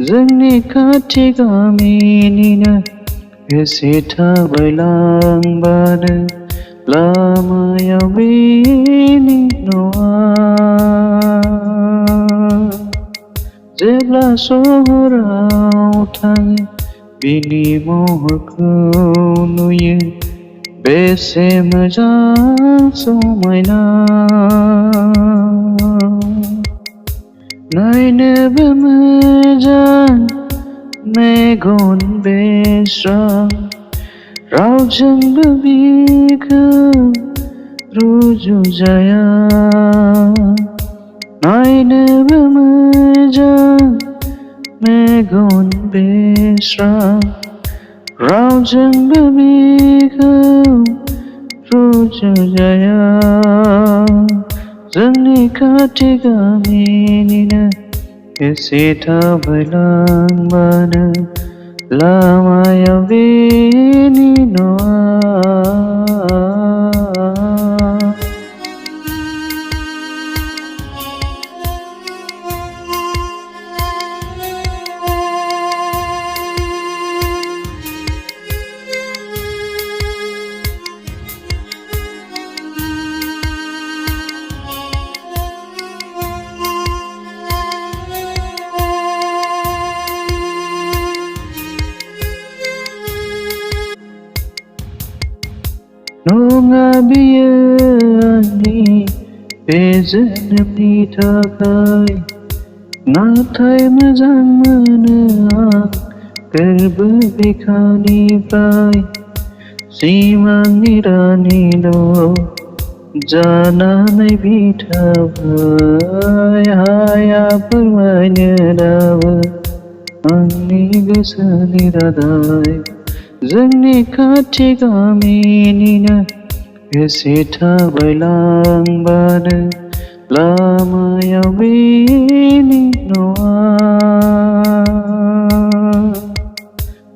जोंनि खाथि गामिनिनो एसे थाबायलांबानो लामायाव बिनि न'आ। जेब्ला सहराव थाङो बिनि महरखौ नुयो बेसे मोजां समायना। नायनोबो मोजां मेगन बेस्रा रावजोंबो बिखौ रुजुजाया। नायनोबो मोजां मेगन बेस्रा रावजोंबो बिखौ रुजुजाया। जोंनि खाथि गामिनिनो एसे थाबायलांबानो लामायाव बिनि न'आ। नङा बियो आंनि बे जोनोमनि थाखाय, नाथाय मोजां मोनो आं गोरबो बिखानिफ्राय। सिमांनि रानिल' जानानै बिथाबाय, हाया फोरमायनो दाबो आंनि गोसोनि रादाय। जोंनि खाथि गामिनिनो एसे थाबायलांबानो लामायाव बिनि न'आ।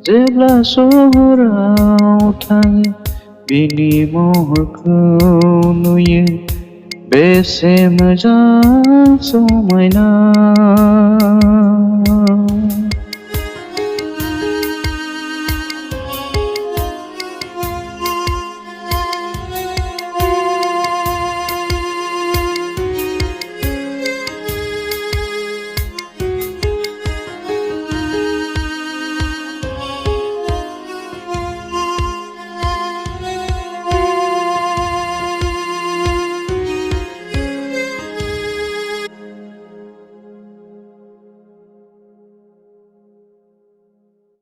जेब्ला सहराव थाङो बिनि महरखौ नुयो बेसे मोजां समायना।